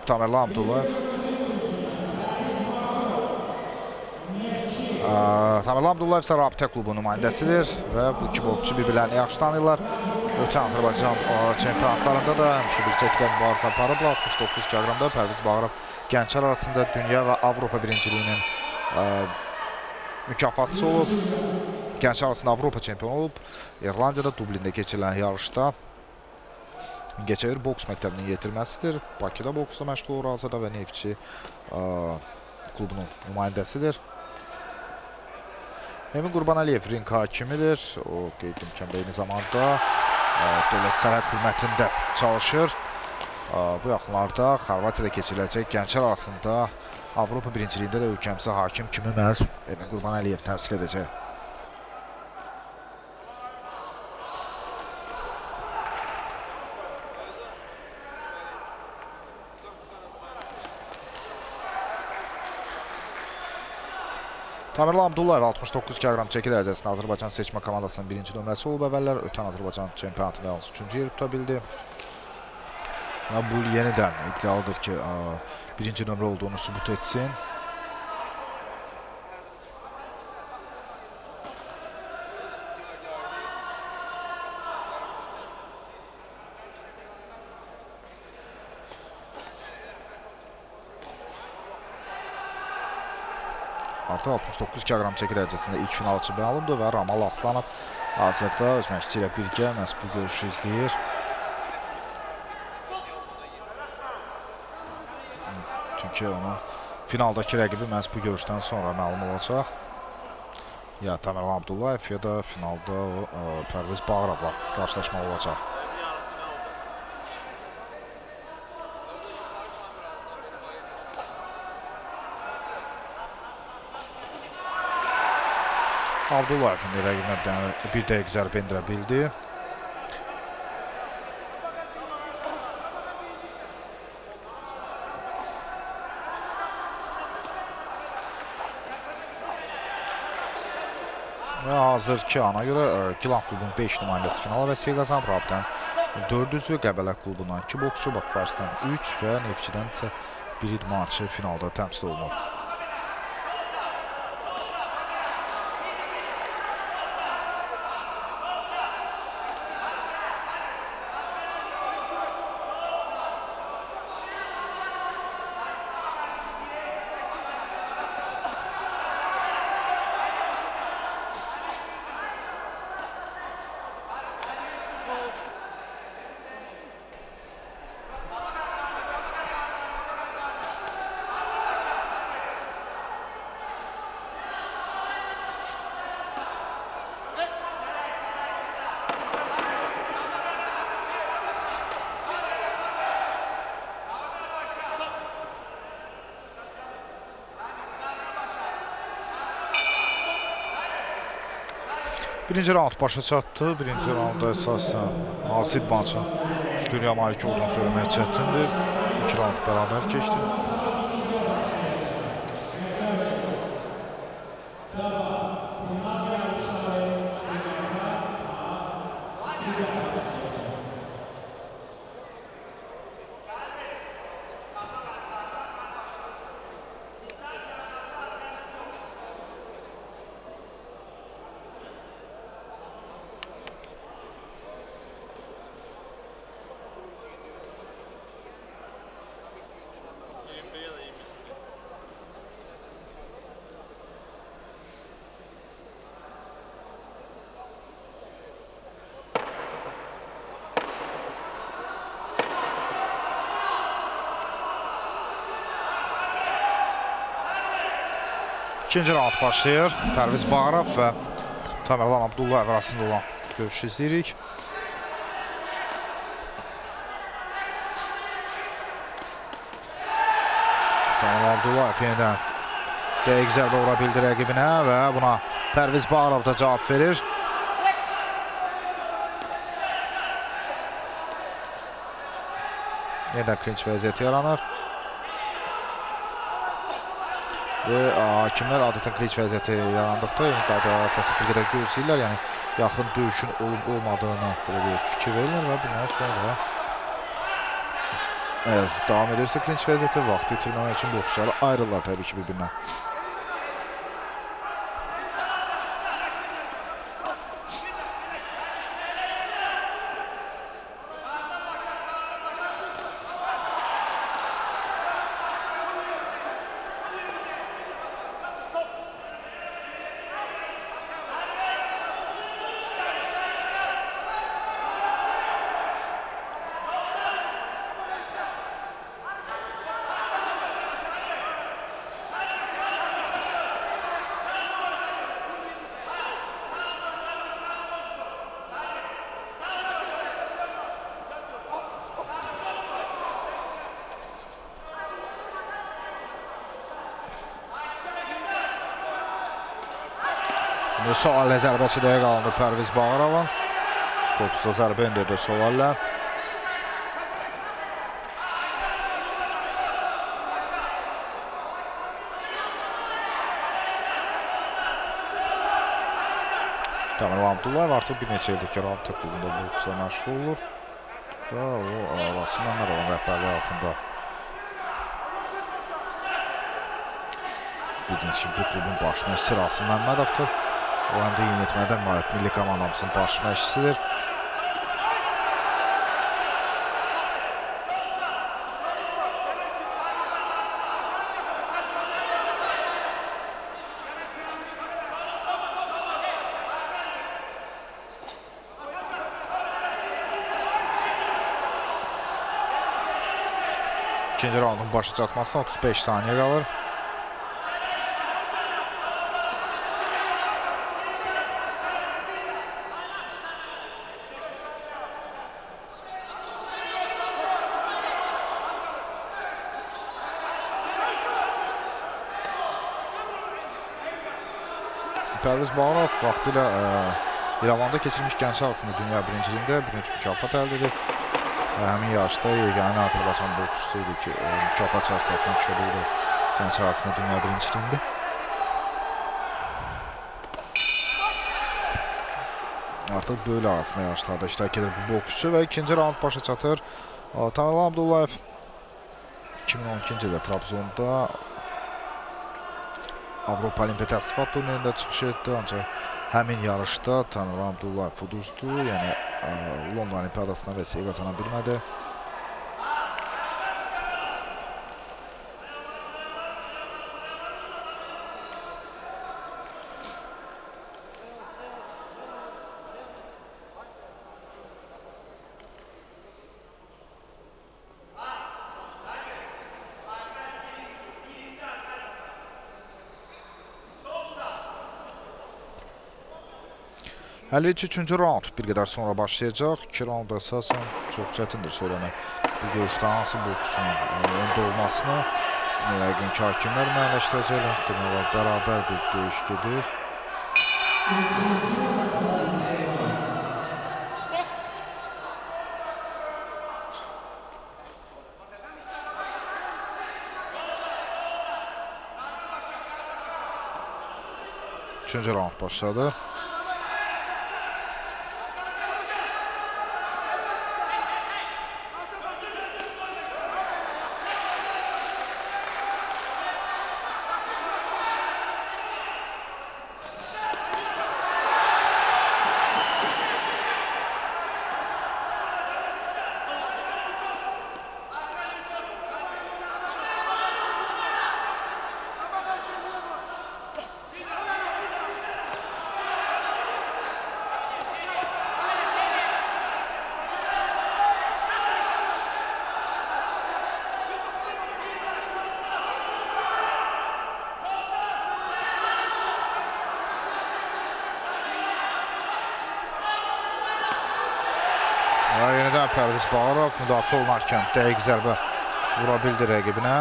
Tamerli Abdullayev. Tamerli Abdullayev isə Rabitə klubu nümayəndəsidir və bu iki boksçu bir-birlərini yaxşı tanıyırlar. Ötən Azərbaycan çempionatlarında da həmişə bir çəkidə mübarizə aparıblar. 69 kiloqramda Pərviz Bağırov gənclər arasında dünya və Avropa birinciliyinin mükafatçısı olub. Gənclər arasında Avropa çempionu olub. İrlandiyada, Dublində keçirilən yarışda Mingəçevir boks məktəbinin yetirməsidir. Bakıda boksla məşğul olur hazırda və Neftçi klubunun nümayəndəsidir. Emin Qurbanəliyev ring hakimidir. O qeyd imkanda eyni zamanda Dövlət Sərhəd xidmətində çalışır. Bu yaxınlarda Xorvatiyada keçiriləcək gənclər arasında Avropa birinciliyində də ölkəmizə hakim kimi məhz Emin Qurbanəliyev təmsil edəcək. Tamerli Abdullayev 69 kiloqram çəki dərəcəsində Azərbaycan seçmə komandasının birinci nömrəsi olub əvvəllər. Ötən Azərbaycan çempionatında yalnız 3-cü yeri tuta bildi. Bu il yenidən iddialıdır ki, birinci nömrə olduğunu sübut etsin. Artıq 69 kiloqram çəki dərəcəsində ilk finalçı məlumdur və Ramal Aslanov hazırda öz məşqçi ilə birgə məhz bu görüşü izləyir. Çünki onun finaldakı rəqibi məhz bu görüşdən sonra məlum olacaq. Ya Tamerli Abdullayev ya da finalda Pərviz Bağırovla qarşılaşma olacaq. Abdullayevin rəqibinə bir dəqiq zərbə endirə bildi. Və hazırki ana görə Gilan klubunun 5 nümayəndəsi finala vəsiqə qazanıb. Rabitənin 4 üzvü, Qəbələ klubundan 2 boksçu, Bakıfarsdan 3 və Neftçidən isə bir idmançı finalda təmsil olunur. Birinci raund başa çatdı. Birinci raunda əsasən Asid Bançın üstünlüyə malik olduğunu söyləmək çətindir. 2 raund bərabər keçdi. İkinci raund başlayır. Pərviz Bağırov və Tamerli Abdullayev arasında olan görüşü izləyirik. Tamerli Abdullayev yenidən dəqiq zərbə vura bildi rəqibinə və buna Pərviz Bağırov da cavab verir. Yenidən klinç vəziyyəti yaranır. Və hakimlər adətən klinç vəziyyəti yarandıqda qayda əsası bir qədər gözləyirlər, yəni yaxın döyüşün olub-olmadığını belə bir fikir verirlər və bundan sonra Davam edirsə klinç vəziyyətə vaxt itirməmək üçün boksçular ayrılırlar təbii ki bir-birindən. Sol əllə zərbəçiliyə qalındı Pərviz Bağırovun. Korpusda zərbə indirdi sol əllə. Təmin Abdullayev artıq bir neçə ildir ki, Rabitə klubunda boksla məşğul olur. Və o Rasim Məmmədovun rəhbərliyi altında. Bildiyiniz kimi bu klubun baş məşqçisi Rasim Məmmədovdur. O həm də yeniyetmələrdən ibarət milli komandamızın baş məşqçisidir. İkinci raundun başa çatmasına 35 saniyə qalır. Pərviz Bağırov vaxtilə İrəvanda keçirilmiş gənclər arasında dünya birinciliyində bir neçə mükafat əldə edib. Həmin yarışda yeganə Azərbaycan boksçusu idi ki, mükafat çərçivəsində düşə bildi gənclər arasında dünya birinciliyində. Artıq böyük arasında yarışlarda iştirak edir bu boksçu və ikinci raund başa çatır. Təmin Abdullayev 2012-ci ildə Trabzonda Avropa Olimpiya Təqsifat turnirində çıxış etdi, ancaq həmin yarışda Təmin Abdullayev uduzdu, yəni London Olimpiyadasına vəsiqə qazana bilmədi. Hələ 3-cü raund bir qədər sonra başlayacaq. 2 raund əsasən çox çətindir söyləmək. Bu görüşdə hansı boksçunun öndə olmasını yəqin ki, hakimlər müəyyənləşdirəcəklər. Demək olar, bərabər bir döyüş gedir. Üçüncü raund başladı. Yenidən Pərviz Bağırov müdafiə olunarkən dəqiq zərbə vura bildi rəqibinə.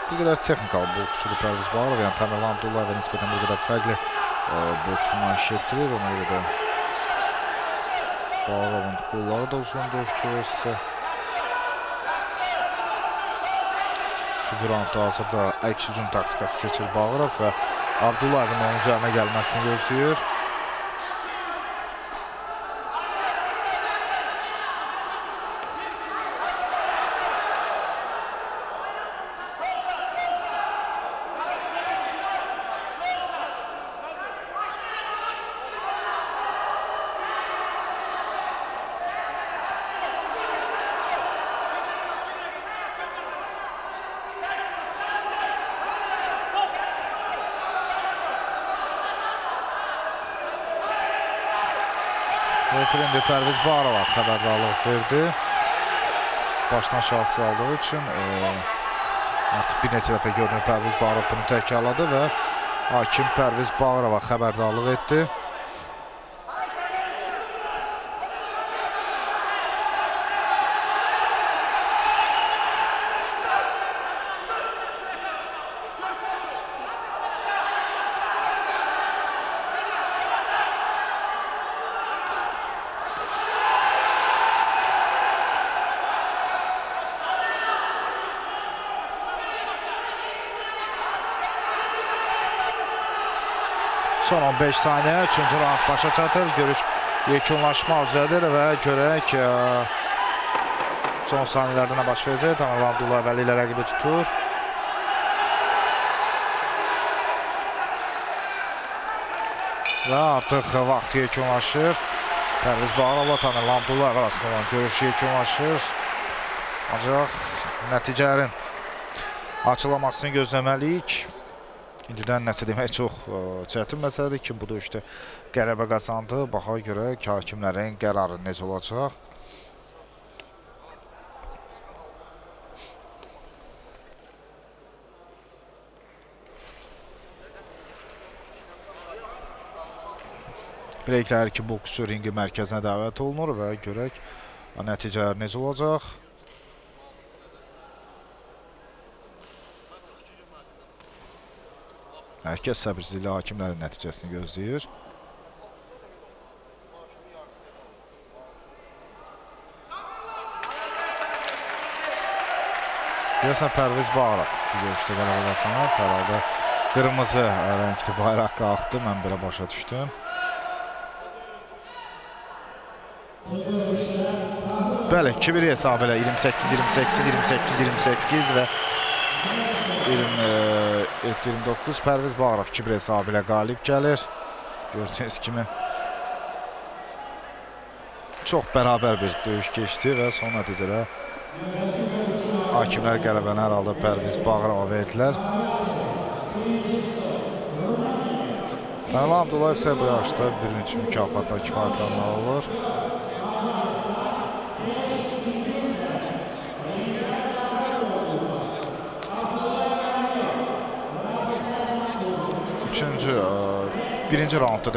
Bir qədər texnikal boksçudur Pərviz Bağırov, yəni Təmin Abdullayevə nisbətən bir qədər fərqli boksu nümayiş etdirir. Ona görə də Bağırovun qolları da uzundur görürsə. Üçüncü raundda hazırda əks hücum taktikası seçir Bağırov və Abdullayevin onun üzərinə gəlməsini gözləyir. trener Pərviz Bağırova xəbərdarlıq verdi. Başdan şahsi aldığı üçün artıq bir neçə dəfə görünür Pərviz Bağırov bunu təkrarladı və hakim Pərviz Bağırova xəbərdarlıq etdi. Son 15 saniyə, 3-cü raund başa çatır. Görüş yekunlaşma üzrədir və görək son saniyələrdə nə baş verəcək. Danil Abdullayev ilə rəqibi tutur. Və artıq vaxt yekunlaşır. Pərviz Bağırovla Danil Abdullayev arasında olan görüş yekunlaşır. Ancaq nəticələrin açılamasını gözləməliyik. İndidən nəsə demək çox çətin məsələdir ki, bu döyüşdə qələbə qazandı. Baxa görək hakimlərin qərarı necə olacaq. Biləklər ki, boksçu ringi mərkəzinə dəvət olunur və görək nəticələr necə olacaq. Hər kəs səbirsizliklə hakimlərin nəticəsini gözləyir. Deyəsən Pərviz Bağırov bu görüşdə qələbə qazanır. Hər halda qırmızı rəngli bayraq qalxdı, mən belə başa düşdüm. Bəli, 2-1 hesab elə 28-28 və 29 Pərviz Bağırov 2-1 hesabı ilə qalib gəlir. Gördüyünüz kimi çox bərabər bir döyüş keçdi və son nəticədə hakimlər qələbəni hər halda Pərviz Bağırova verdilər. Danil Abdullayev isə bu yarışda bir neçə mükafatla kifayətlənməli olur. Birinci raundda